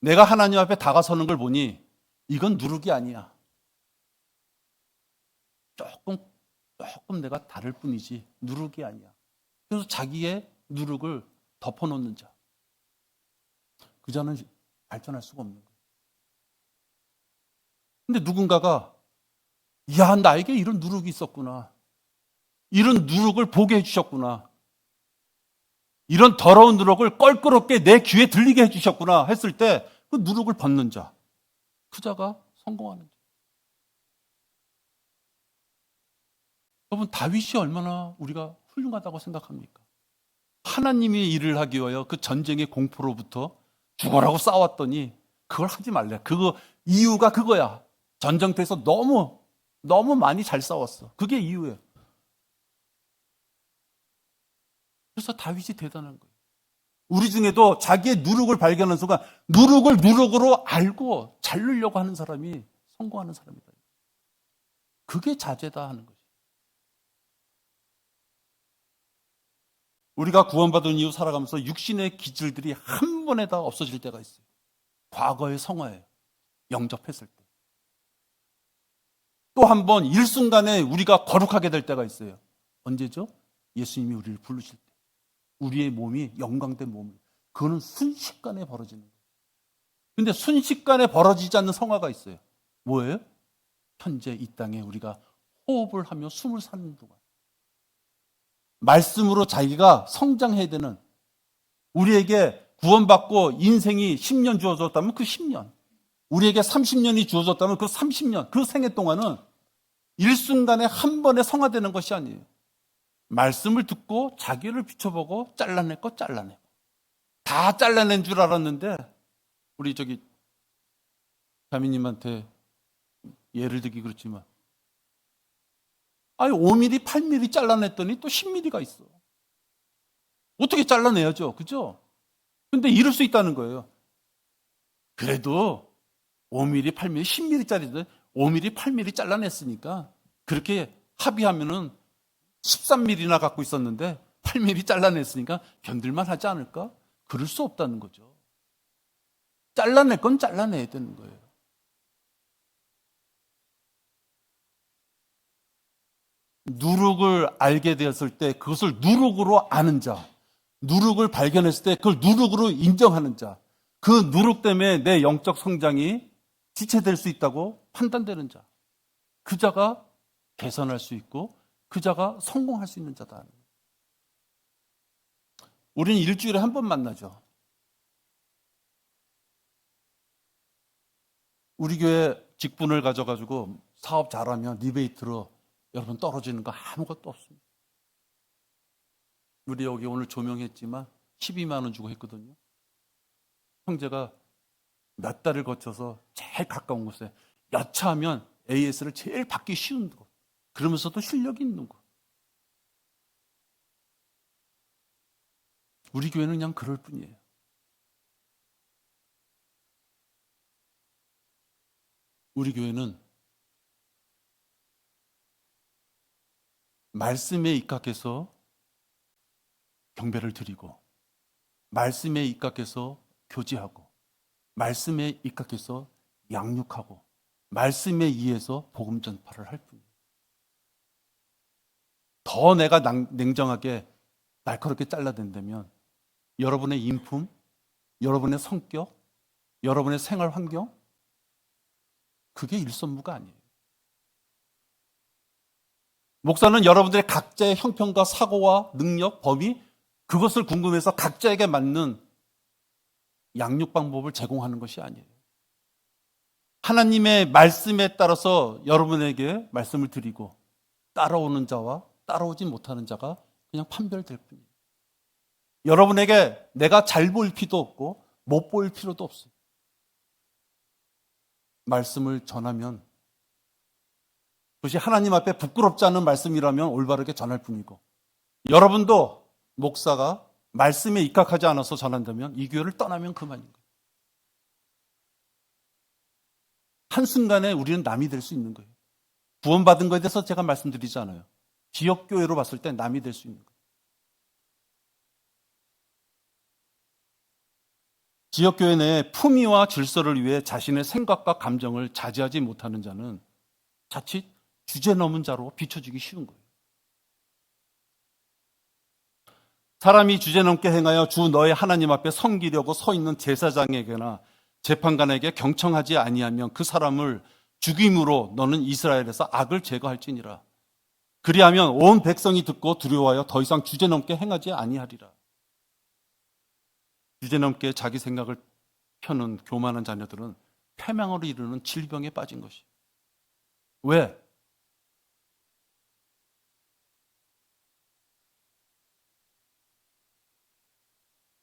내가 하나님 앞에 다가서는 걸 보니 이건 누룩이 아니야. 조금 내가 다를 뿐이지 누룩이 아니야. 그래서 자기의 누룩을 덮어놓는 자. 그 자는 발전할 수가 없는 거예요. 근데 누군가가 야, 나에게 이런 누룩이 있었구나. 이런 누룩을 보게 해주셨구나. 이런 더러운 누룩을 껄끄럽게 내 귀에 들리게 해주셨구나 했을 때 그 누룩을 벗는 자. 그 자가 성공하는 자. 여러분, 다윗이 얼마나 우리가 훌륭하다고 생각합니까? 하나님이 일을 하기 위하여 그 전쟁의 공포로부터 죽어라고 싸웠더니 그걸 하지 말래. 그거 이유가 그거야. 전쟁터에서 너무 많이 잘 싸웠어. 그게 이유예요. 그래서 다윗이 대단한 거예요. 우리 중에도 자기의 누룩을 발견하는 순간 누룩을 누룩으로 알고 자르려고 하는 사람이 성공하는 사람이다. 그게 자제다 하는 거죠. 우리가 구원받은 이후 살아가면서 육신의 기질들이 한 번에 다 없어질 때가 있어요. 과거의 성화에 영접했을 때. 또 한 번 일순간에 우리가 거룩하게 될 때가 있어요. 언제죠? 예수님이 우리를 부르실 때. 우리의 몸이 영광된 몸. 그거는 순식간에 벌어지는 거예요. 근데 순식간에 벌어지지 않는 성화가 있어요. 뭐예요? 현재 이 땅에 우리가 호흡을 하며 숨을 사는 동안 말씀으로 자기가 성장해야 되는, 우리에게 구원받고 인생이 10년 주어졌다면 그 10년, 우리에게 30년이 주어졌다면 그 30년, 그 생애 동안은 일순간에 한 번에 성화되는 것이 아니에요. 말씀을 듣고 자기를 비춰보고 잘라낼 거 잘라내고, 다 잘라낸 줄 알았는데 우리 자매님한테 예를 들기 그렇지만 5mm, 8mm 잘라냈더니 또 10mm가 있어. 어떻게 잘라내야죠, 그죠? 근데 이럴 수 있다는 거예요. 그래도 5mm, 8mm, 10mm짜리도 5mm, 8mm 잘라냈으니까 그렇게 합의하면은 13mm나 갖고 있었는데 8mm 잘라냈으니까 견딜만 하지 않을까? 그럴 수 없다는 거죠. 잘라낼 건 잘라내야 되는 거예요. 누룩을 알게 되었을 때 그것을 누룩으로 아는 자, 누룩을 발견했을 때 그걸 누룩으로 인정하는 자, 그 누룩 때문에 내 영적 성장이 지체될 수 있다고 판단되는 자, 그 자가 개선할 수 있고 그 자가 성공할 수 있는 자다. 우리는 일주일에 한 번 만나죠. 우리 교회 직분을 가져가지고 사업 잘하면 리베이트로 여러분 떨어지는 거 아무것도 없습니다. 우리 여기 오늘 조명했지만 12만 원 주고 했거든요. 형제가 몇 달을 거쳐서 제일 가까운 곳에 여차하면 AS를 제일 받기 쉬운 곳, 그러면서도 실력이 있는 곳. 우리 교회는 그냥 그럴 뿐이에요. 우리 교회는 말씀에 입각해서 경배를 드리고, 말씀에 입각해서 교제하고, 말씀에 입각해서 양육하고, 말씀에 의해서 복음 전파를 할 뿐이에요. 더 내가 냉정하게 날카롭게 잘라낸다면 여러분의 인품, 여러분의 성격, 여러분의 생활 환경, 그게 일선무가 아니에요. 목사는 여러분들의 각자의 형편과 사고와 능력, 범위, 그것을 궁금해서 각자에게 맞는 양육 방법을 제공하는 것이 아니에요. 하나님의 말씀에 따라서 여러분에게 말씀을 드리고 따라오는 자와 따라오지 못하는 자가 그냥 판별될 뿐이에요. 여러분에게 내가 잘 보일 필요도 없고 못 보일 필요도 없어요. 말씀을 전하면 그것이 하나님 앞에 부끄럽지 않은 말씀이라면 올바르게 전할 뿐이고, 여러분도 목사가 말씀에 입각하지 않아서 전한다면 이 교회를 떠나면 그만인 거예요. 한순간에 우리는 남이 될 수 있는 거예요. 구원받은 것에 대해서 제가 말씀드리지 않아요. 지역교회로 봤을 때 남이 될 수 있는 거예요. 지역교회 내에 품위와 질서를 위해 자신의 생각과 감정을 자제하지 못하는 자는 자칫 주제 넘은 자로 비춰지기 쉬운 거예요. 사람이 주제 넘게 행하여 주 너의 하나님 앞에 섬기려고 서 있는 제사장에게나 재판관에게 경청하지 아니하면 그 사람을 죽임으로 너는 이스라엘에서 악을 제거할지니라. 그리하면 온 백성이 듣고 두려워하여 더 이상 주제 넘게 행하지 아니하리라. 주제 넘게 자기 생각을 펴는 교만한 자녀들은 패망으로 이르는 질병에 빠진 것이. 왜?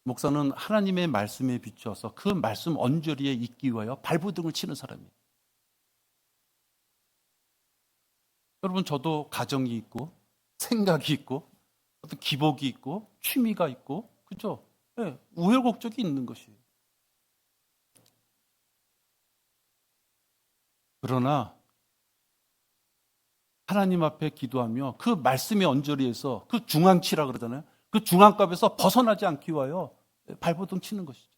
목사는 하나님의 말씀에 비추어서 그 말씀 언저리에 있기 위하여 발버둥을 치는 사람이에요. 여러분, 저도 가정이 있고 생각이 있고 어떤 기복이 있고 취미가 있고, 그죠? 네, 우여곡절이 있는 것이에요. 그러나 하나님 앞에 기도하며 그 말씀의 언저리에서, 그 중앙치라 그러잖아요. 그 중앙값에서 벗어나지 않기 위하여 발버둥 치는 것이죠.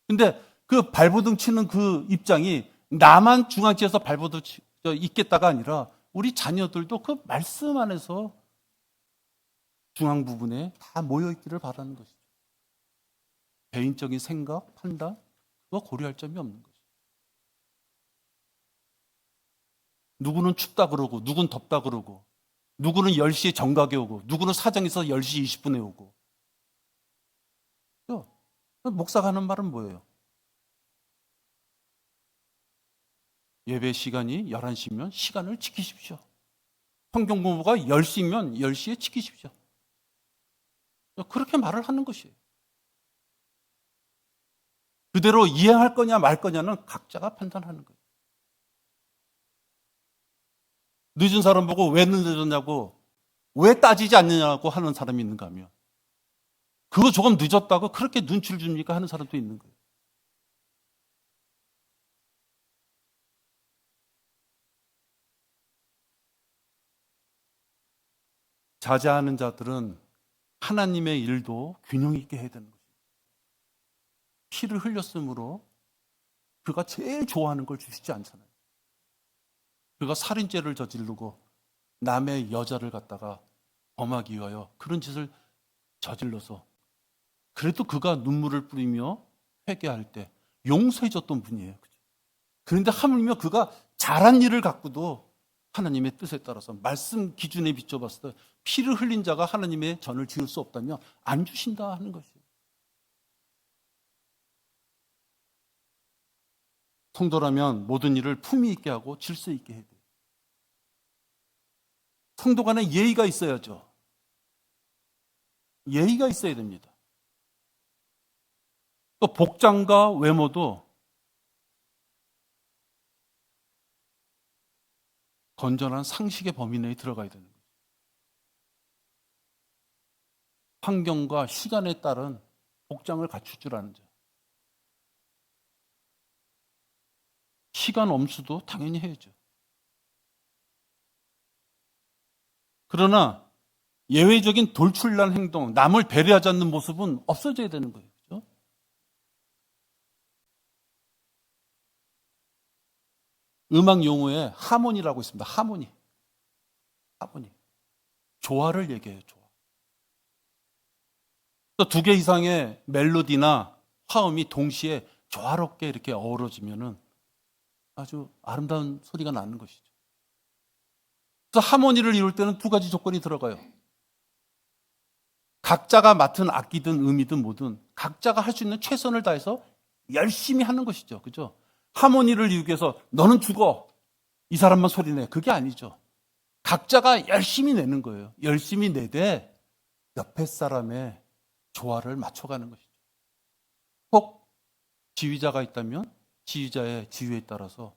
근데 그 발버둥 치는 그 입장이 나만 중앙치에서 발버둥 있겠다가 아니라 우리 자녀들도 그 말씀 안에서 중앙 부분에 다 모여있기를 바라는 것이죠. 개인적인 생각, 판단, 그거 고려할 점이 없는 거죠. 누구는 춥다 그러고, 누구는 덥다 그러고, 누구는 10시에 정각에 오고, 누구는 사정에서 10시 20분에 오고. 목사가 하는 말은 뭐예요? 예배 시간이 11시면 시간을 지키십시오. 성경 공부가 10시면 10시에 지키십시오. 그렇게 말을 하는 것이에요. 그대로 이행할 거냐 말 거냐는 각자가 판단하는 거예요. 늦은 사람 보고 왜 늦었냐고, 왜 따지지 않느냐고 하는 사람이 있는가 하면, 그거 조금 늦었다고 그렇게 눈치를 줍니까 하는 사람도 있는 거예요. 자제하는 자들은 하나님의 일도 균형 있게 해야 되는 거죠. 피를 흘렸으므로 그가 제일 좋아하는 걸 주시지 않잖아요. 그가 살인죄를 저지르고 남의 여자를 갖다가 범하기 위하여 그런 짓을 저질러서 그래도 그가 눈물을 뿌리며 회개할 때 용서해 줬던 분이에요. 그런데 하물며 그가 잘한 일을 갖고도 하나님의 뜻에 따라서 말씀 기준에 비춰봤을 때 피를 흘린 자가 하나님의 전을 지을 수 없다면 안 주신다 하는 것이에요. 성도라면 모든 일을 품위 있게 하고 질서 있게 해야 돼요. 성도 간에 예의가 있어야죠. 예의가 있어야 됩니다. 또 복장과 외모도 건전한 상식의 범위 내에 들어가야 되는 거예요. 환경과 시간에 따른 복장을 갖출 줄 아는 자. 시간 엄수도 당연히 해야죠. 그러나 예외적인 돌출난 행동, 남을 배려하지 않는 모습은 없어져야 되는 거예요. 그렇죠? 음악 용어에 하모니라고 있습니다. 하모니. 조화를 얘기해요. 조화. 또 두 개 이상의 멜로디나 화음이 동시에 조화롭게 이렇게 어우러지면은 아주 아름다운 소리가 나는 것이죠. 그래서 하모니를 이룰 때는 두 가지 조건이 들어가요. 각자가 맡은 악기든 음이든 뭐든 각자가 할 수 있는 최선을 다해서 열심히 하는 것이죠. 그죠? 하모니를 이루기 위해서 너는 죽어, 이 사람만 소리내, 그게 아니죠. 각자가 열심히 내는 거예요. 열심히 내되 옆에 사람의 조화를 맞춰가는 것이죠. 혹 지휘자가 있다면 지휘자의 지휘에 따라서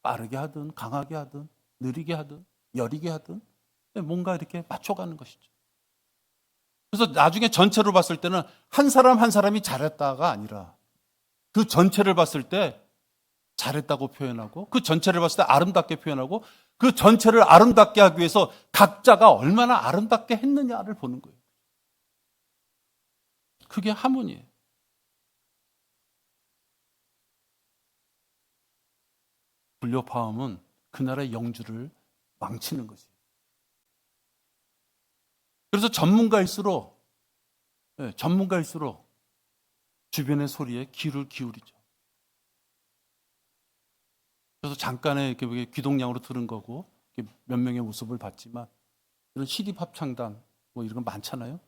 빠르게 하든 강하게 하든 느리게 하든 여리게 하든 뭔가 이렇게 맞춰가는 것이죠. 그래서 나중에 전체로 봤을 때는 한 사람 한 사람이 잘했다가 아니라 그 전체를 봤을 때 잘했다고 표현하고 그 전체를 봤을 때 아름답게 표현하고 그 전체를 아름답게 하기 위해서 각자가 얼마나 아름답게 했느냐를 보는 거예요. 그게 하모니예요. 불교파음은 그 나라의 영주를 망치는 것이에요. 그래서 전문가일수록 주변의 소리에 귀를 기울이죠. 그래서 잠깐의 이렇게 귀동냥으로 들은 거고 몇 명의 모습을 봤지만 이런 시립 합창단 뭐 이런 거 많잖아요.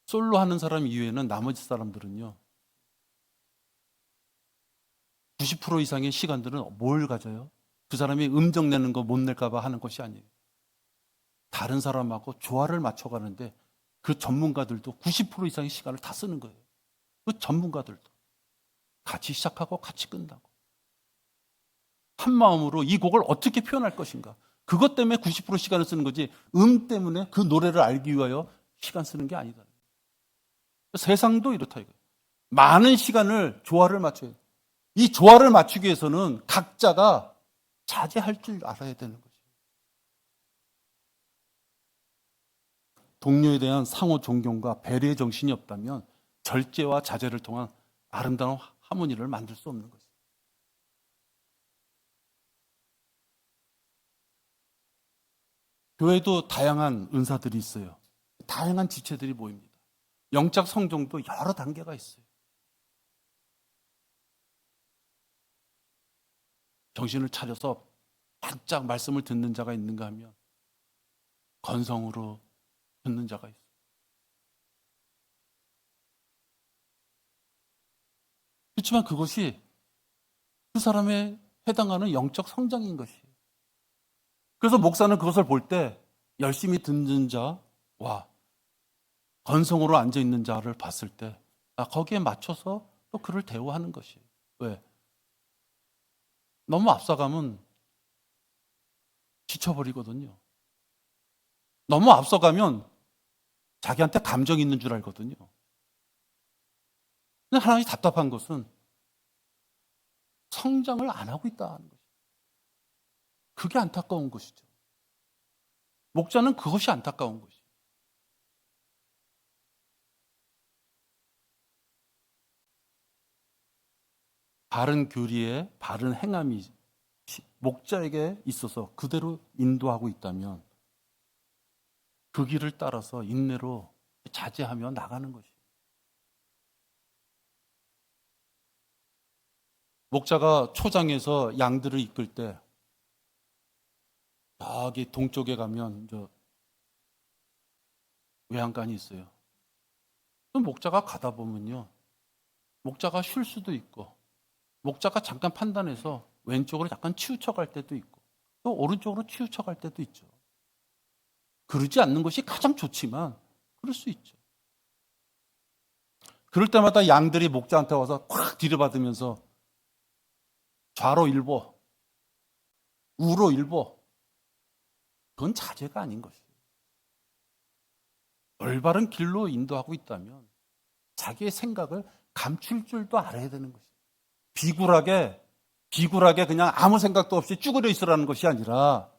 솔로 하는 사람 이외에는 나머지 사람들은요 90% 이상의 시간들은 뭘 가져요? 그 사람이 음정 내는 거 못 낼까 봐 하는 것이 아니에요. 다른 사람하고 조화를 맞춰가는데 그 전문가들도 90% 이상의 시간을 다 쓰는 거예요. 그 전문가들도 같이 시작하고 같이 끝나고 한 마음으로 이 곡을 어떻게 표현할 것인가. 그것 때문에 90% 시간을 쓰는 거지 때문에 그 노래를 알기 위하여 시간 쓰는 게 아니다. 세상도 이렇다 이거예요. 많은 시간을 조화를 맞춰야 돼요. 이 조화를 맞추기 위해서는 각자가 자제할 줄 알아야 되는 거죠. 동료에 대한 상호 존경과 배려의 정신이 없다면 절제와 자제를 통한 아름다운 하모니를 만들 수 없는 거죠. 교회도 다양한 은사들이 있어요. 다양한 지체들이 모입니다. 영적 성종도 여러 단계가 있어요. 정신을 차려서 바짝 말씀을 듣는 자가 있는가 하면 건성으로 듣는 자가 있어요. 그렇지만 그것이 그 사람에 해당하는 영적 성장인 것이에요. 그래서 목사는 그것을 볼 때 열심히 듣는 자와 건성으로 앉아있는 자를 봤을 때 거기에 맞춰서 또 그를 대우하는 것이에요. 왜? 너무 앞서가면 지쳐버리거든요. 너무 앞서가면 자기한테 감정이 있는 줄 알거든요. 근데 하나님이 답답한 것은 성장을 안 하고 있다는 것이죠. 그게 안타까운 것이죠. 목자는 그것이 안타까운 것이죠. 바른 교리에 바른 행함이 목자에게 있어서 그대로 인도하고 있다면 그 길을 따라서 인내로 자제하며 나가는 것이에요. 목자가 초장에서 양들을 이끌 때 저기 동쪽에 가면 외양간이 있어요. 그 목자가 가다 보면요. 목자가 쉴 수도 있고 목자가 잠깐 판단해서 왼쪽으로 약간 치우쳐 갈 때도 있고 또 오른쪽으로 치우쳐 갈 때도 있죠. 그러지 않는 것이 가장 좋지만 그럴 수 있죠. 그럴 때마다 양들이 목자한테 와서 콱 들이받으면서 좌로 일보, 우로 일보, 그건 자제가 아닌 것이에요. 올바른 길로 인도하고 있다면 자기의 생각을 감출 줄도 알아야 되는 것이에요. 비굴하게 그냥 아무 생각도 없이 쭈그려 있으라는 것이 아니라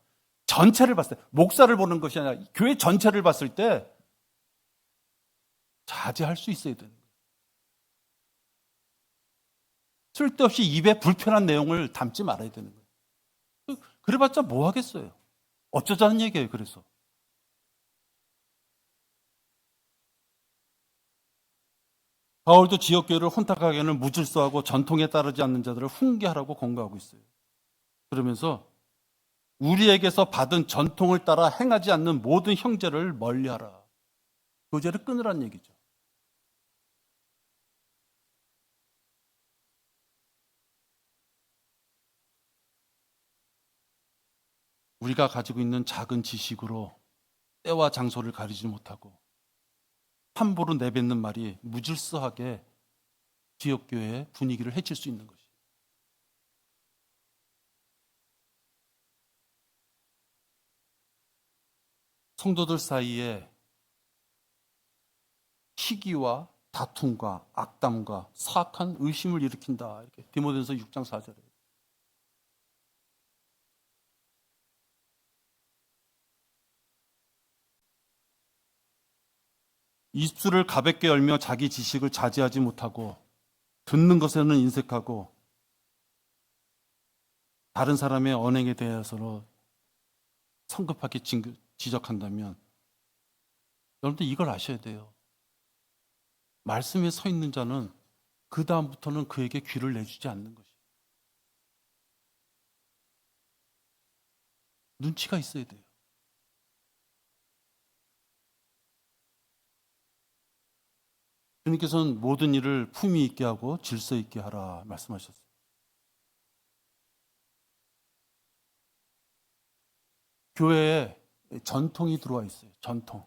전체를 봤을 때, 목사를 보는 것이 아니라 교회 전체를 봤을 때 자제할 수 있어야 되는 거예요. 쓸데없이 입에 불편한 내용을 담지 말아야 되는 거예요. 그래봤자 뭐 하겠어요. 어쩌자는 얘기예요. 그래서 바울도 지역교회를 혼탁하게 하는 무질서하고 전통에 따르지 않는 자들을 훈계하라고 권고하고 있어요. 그러면서 우리에게서 받은 전통을 따라 행하지 않는 모든 형제를 멀리하라. 교제를 끊으라는 얘기죠. 우리가 가지고 있는 작은 지식으로 때와 장소를 가리지 못하고 함부로 내뱉는 말이 무질서하게 지역교회의 분위기를 해칠 수 있는 것이에요. 성도들 사이에 시기와 다툼과 악담과 사악한 의심을 일으킨다. 이렇게 디모데전서 6장 4절에. 입술을 가볍게 열며 자기 지식을 자제하지 못하고 듣는 것에는 인색하고 다른 사람의 언행에 대해서 성급하게 지적한다면 여러분들 이걸 아셔야 돼요. 말씀에 서 있는 자는 그 다음부터는 그에게 귀를 내주지 않는 것이에요. 눈치가 있어야 돼요. 주님께서는 모든 일을 품위 있게 하고 질서 있게 하라 말씀하셨어요. 교회에 전통이 들어와 있어요. 전통.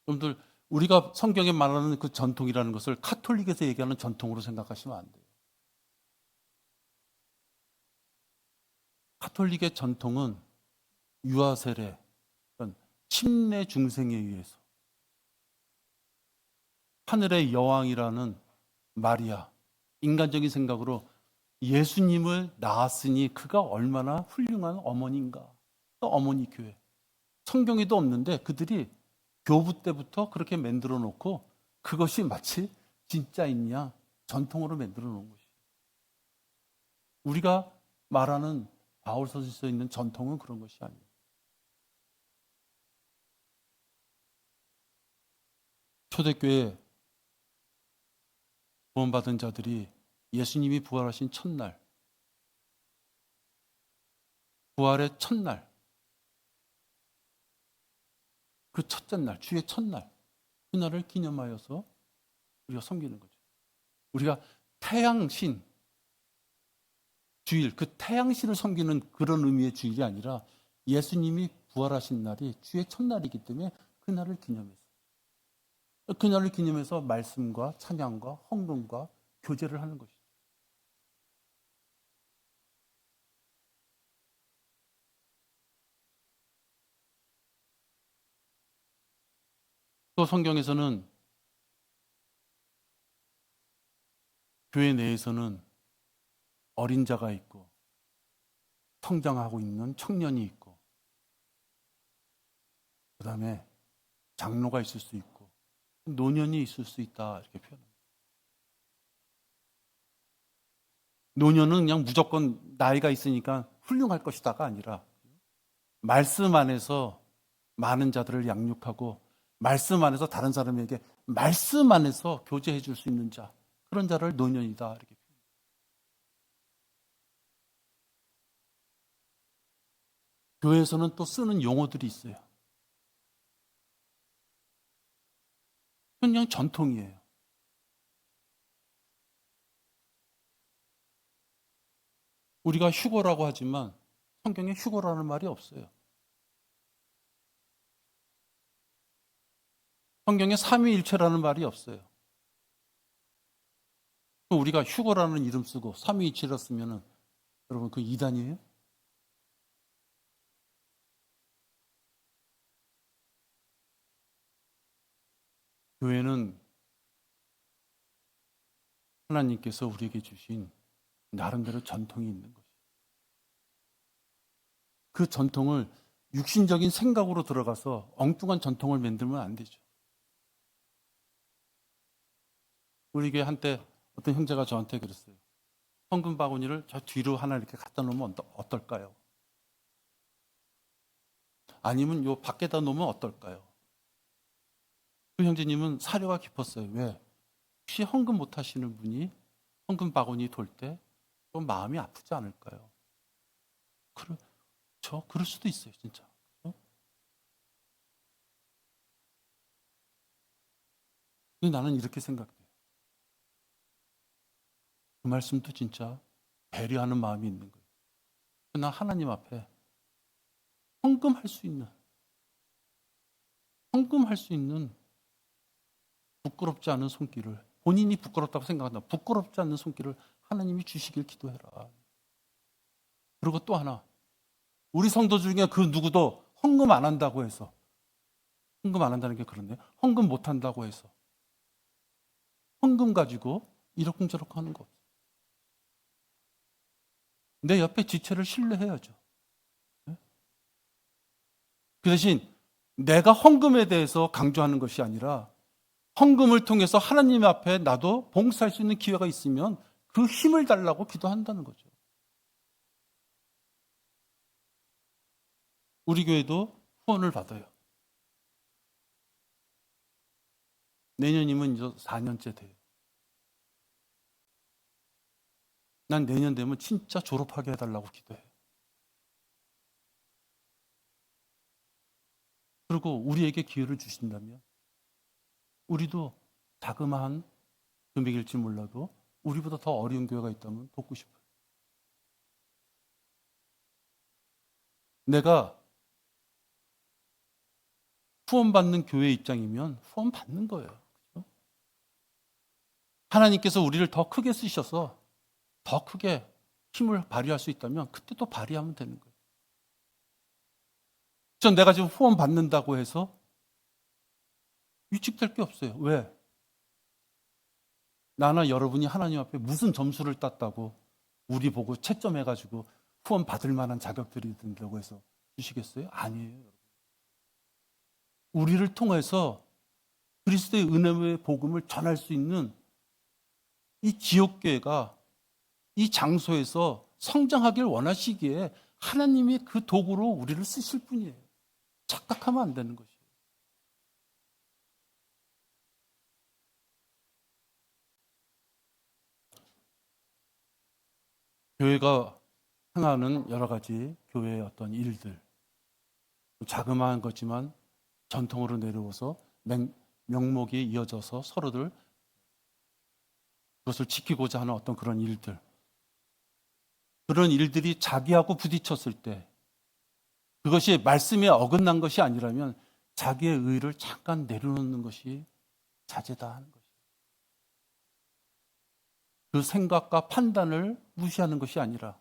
여러분들 우리가 성경에 말하는 그 전통이라는 것을 카톨릭에서 얘기하는 전통으로 생각하시면 안 돼요. 카톨릭의 전통은 유아 세례, 침례 중생에 의해서 하늘의 여왕이라는 마리아, 인간적인 생각으로 예수님을 낳았으니 그가 얼마나 훌륭한 어머니인가. 또 어머니 교회. 성경에도 없는데 그들이 교부 때부터 그렇게 만들어 놓고 그것이 마치 진짜이냐 전통으로 만들어 놓은 것이에요. 우리가 말하는 바울서에서 있는 전통은 그런 것이 아니에요. 초대교회 구원받은 자들이 예수님이 부활하신 첫날, 부활의 첫날, 그 첫째 날, 주의 첫날, 그날을 기념하여서 우리가 섬기는 거죠. 우리가 태양신, 주일, 그 태양신을 섬기는 그런 의미의 주일이 아니라 예수님이 부활하신 날이 주의 첫날이기 때문에 그날을 기념했어요. 그날을 기념해서 말씀과 찬양과 헌금과 교제를 하는 것이죠. 또 성경에서는 교회 내에서는 어린 자가 있고 성장하고 있는 청년이 있고 그 다음에 장로가 있을 수 있고 노년이 있을 수 있다 이렇게 표현합니다. 노년은 그냥 무조건 나이가 있으니까 훌륭할 것이다가 아니라 말씀 안에서 많은 자들을 양육하고 말씀 안에서 다른 사람에게 말씀 안에서 교제해 줄 수 있는 자 그런 자를 노년이다 이렇게 표현합니다. 교회에서는 또 쓰는 용어들이 있어요. 그냥 전통이에요. 우리가 휴거라고 하지만 성경에 휴거라는 말이 없어요. 성경에 삼위일체라는 말이 없어요. 우리가 휴거라는 이름 쓰고 삼위일체라 쓰면은 여러분 그 이단이에요? 교회는 하나님께서 우리에게 주신 나름대로 전통이 있는 것이에요. 그 전통을 육신적인 생각으로 들어가서 엉뚱한 전통을 만들면 안 되죠. 우리 교회 한때 어떤 형제가 저한테 그랬어요. 헌금 바구니를 저 뒤로 하나 이렇게 갖다 놓으면 어떨까요? 아니면 요 밖에다 놓으면 어떨까요? 그 형제님은 사려가 깊었어요. 왜? 혹시 헌금 못 하시는 분이 헌금 바구니 돌 때 좀 마음이 아프지 않을까요? 그럴 수도 있어요, 진짜. 근데 나는 이렇게 생각돼요. 그 말씀도 진짜 배려하는 마음이 있는 거예요. 나 하나님 앞에 헌금할 수 있는 부끄럽지 않은 손길을 본인이 부끄럽다고 생각한다. 부끄럽지 않는 손길을 하나님이 주시길 기도해라. 그리고 또 하나 우리 성도 중에 그 누구도 헌금 안 한다고 해서, 헌금 안 한다는 게 그런데, 헌금 못 한다고 해서 헌금 가지고 이러쿵저러쿵 하는 거 없어요. 내 옆에 지체를 신뢰해야죠. 그 대신 내가 헌금에 대해서 강조하는 것이 아니라 헌금을 통해서 하나님 앞에 나도 봉사할 수 있는 기회가 있으면 그 힘을 달라고 기도한다는 거죠. 우리 교회도 후원을 받아요. 내년이면 이제 4년째 돼요. 난 내년 되면 진짜 졸업하게 해달라고 기도해요. 그리고 우리에게 기회를 주신다면 우리도 자그마한 금액일지 몰라도 우리보다 더 어려운 교회가 있다면 돕고 싶어요. 내가 후원받는 교회 입장이면 후원받는 거예요. 그렇죠? 하나님께서 우리를 더 크게 쓰셔서 더 크게 힘을 발휘할 수 있다면 그때 또 발휘하면 되는 거예요. 전 내가 지금 후원 받는다고 해서 위축될 게 없어요. 왜? 나나 여러분이 하나님 앞에 무슨 점수를 땄다고 우리 보고 채점해가지고 후원 받을 만한 자격들이 된다고 해서 주시겠어요? 아니에요. 우리를 통해서 그리스도의 은혜의 복음을 전할 수 있는 이 지옥교회가 이 장소에서 성장하길 원하시기에 하나님이 그 도구로 우리를 쓰실 뿐이에요. 착각하면 안 되는 것이에요. 교회가 행하는 여러 가지 교회의 어떤 일들, 자그마한 거지만 전통으로 내려오서 명목이 이어져서 서로들 그것을 지키고자 하는 어떤 그런 일들, 그런 일들이 자기하고 부딪혔을 때 그것이 말씀에 어긋난 것이 아니라면 자기의 의를 잠깐 내려놓는 것이 자제다 하는 것이에요. 그 생각과 판단을 무시하는 것이 아니라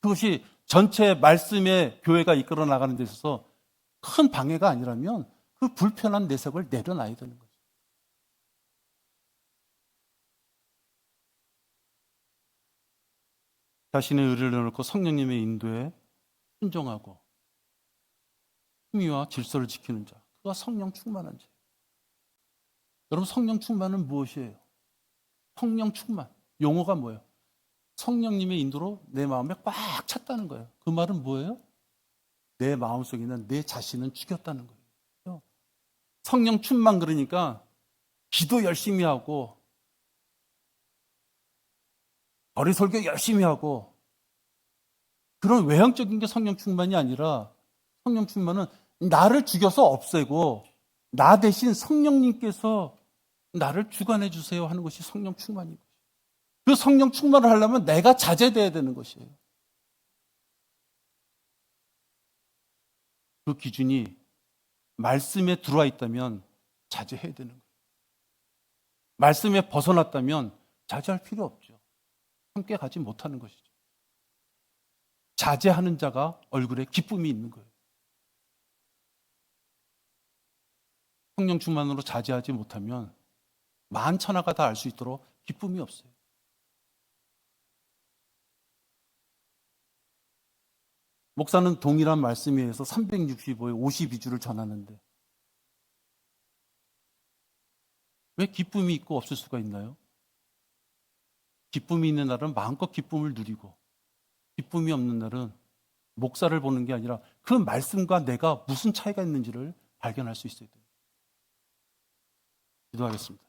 그것이 전체 말씀의 교회가 이끌어 나가는 데 있어서 큰 방해가 아니라면 그 불편한 내색을 내려놔야 되는 거죠. 자신의 의를 내놓고 성령님의 인도에 순종하고 품위와 질서를 지키는 자, 그가 성령 충만한 자예요. 여러분, 성령 충만은 무엇이에요? 성령 충만, 용어가 뭐예요? 성령님의 인도로 내 마음에 꽉 찼다는 거예요. 그 말은 뭐예요? 내 마음속에 있는 내 자신은 죽였다는 거예요. 성령 충만 그러니까 기도 열심히 하고 거리 설교 열심히 하고 그런 외형적인 게 성령 충만이 아니라 성령 충만은 나를 죽여서 없애고 나 대신 성령님께서 나를 주관해 주세요 하는 것이 성령 충만인 것이에요. 그 성령 충만을 하려면 내가 자제돼야 되는 것이에요. 그 기준이 말씀에 들어와 있다면 자제해야 되는 거예요. 말씀에 벗어났다면 자제할 필요 없죠. 함께 가지 못하는 것이죠. 자제하는 자가 얼굴에 기쁨이 있는 거예요. 성령 충만으로 자제하지 못하면 만천하가 다 알 수 있도록 기쁨이 없어요. 목사는 동일한 말씀에 의해서 365에 52주를 전하는데 왜 기쁨이 있고 없을 수가 있나요? 기쁨이 있는 날은 마음껏 기쁨을 누리고 기쁨이 없는 날은 목사를 보는 게 아니라 그 말씀과 내가 무슨 차이가 있는지를 발견할 수 있어야 돼요. 기도하겠습니다.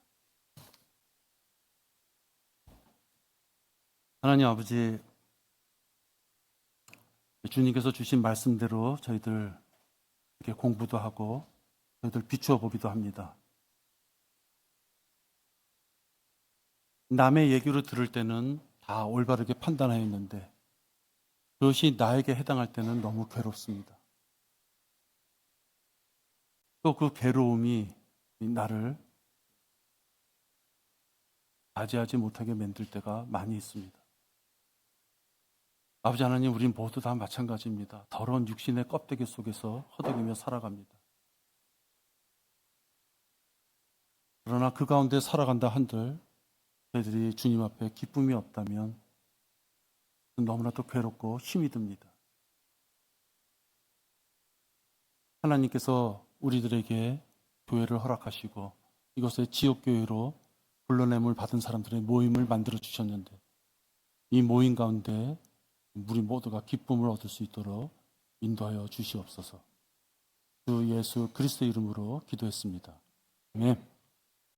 하나님 아버지, 주님께서 주신 말씀대로 저희들 이렇게 공부도 하고 저희들 비추어 보기도 합니다. 남의 얘기로 들을 때는 다 올바르게 판단하였는데 그것이 나에게 해당할 때는 너무 괴롭습니다. 또 그 괴로움이 나를 자제하지 못하게 만들 때가 많이 있습니다. 아버지 하나님, 우린 모두 다 마찬가지입니다. 더러운 육신의 껍데기 속에서 허덕이며 살아갑니다. 그러나 그 가운데 살아간다 한들 저희들이 주님 앞에 기쁨이 없다면 너무나도 괴롭고 힘이 듭니다. 하나님께서 우리들에게 교회를 허락하시고 이것의 지옥교회로 불러냄을 받은 사람들의 모임을 만들어 주셨는데, 이 모임 가운데 우리 모두가 기쁨을 얻을 수 있도록 인도하여 주시옵소서. 주 예수 그리스도 이름으로 기도했습니다. 아멘.